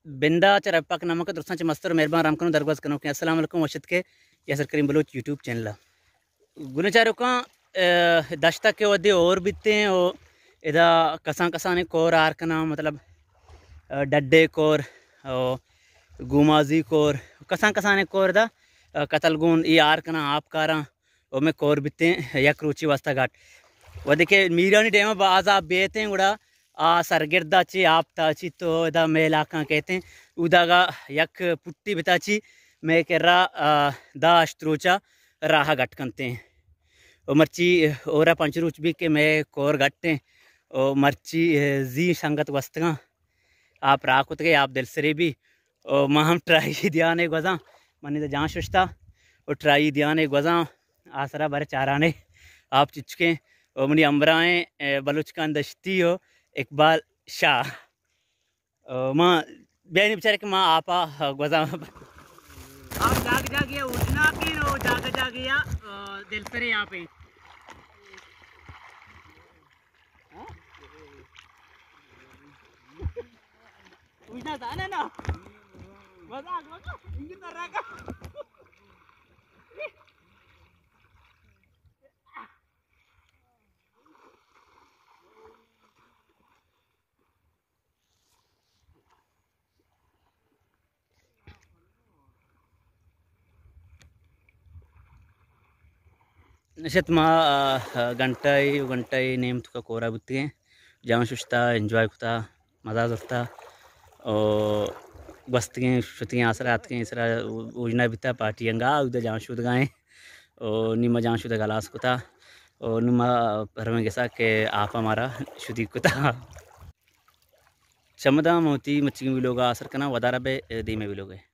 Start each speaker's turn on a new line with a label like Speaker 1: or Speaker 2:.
Speaker 1: बिंदा चरपक नमक दोस्तों च मस्तर मेहरबान राम कनो दरगवाज कनो के अस्सलाम वालेकुम वशत के यासर करीम बलोच यूट्यूब चैनल गुनचारों का दश्ता के वदे और बीते हैं और इधर कसा कसा ने कोर आर का नाम मतलब डड्डे कोर और गुमाजी कोर कसा कसा ने कोर दा कतलगुन ये आर का नाम आप कारा और मैं कोर बीते यक रुचि वास्ता घाट वो देखिए मीरानी डेमा बाज आप बेते हैं उड़ा सरगिर्दाची आप ताची तो इधर मेलाका कहते हैं उदागा यक पुट्टी बिताची मैं कह रहा दा अश्त्रोचा राह घट करते हैं और मर्ची और पंचरूच भी के मैं कोर घटते और मर्ची जी संगत वस्तगा आप राकुत के आप दिल सरे भी और महम ट्राई ध्यान एक वजा मनी तो जहाँ शुश्ता और ट्राई ध्यान एक वजा आसरा बारे चाराने आप चिचके और मनी अम्बराएँ बलुचकान दश्ती हो इकबाल शाह माँ बेनी बेचारे के माँ आपा गजा आप जाग जागिया उठना की नो जाग जागिया दिल सरे यहाँ पे उठना था ना मजाक मजाक इंजन कर रहा का नशत माँ घंटाई नेम तुका कोरा बुत्ती है जहाँ शुश्ता एंजॉय कुता मज़ा जुफ्ता और बस्तियाँ शुतियाँ आसरा आती हैं इसरा उजना बिता पार्टी अंगा उधर जहाँ शुद्ध गाएँ और निमा जहाँ शुद्ध गलास कुता और निमा परमे के साथ के आप हमारा शुद्धि कुता चमदा मोती मच्छी भी लोग आसर कना वदारा बे दी में भी लोग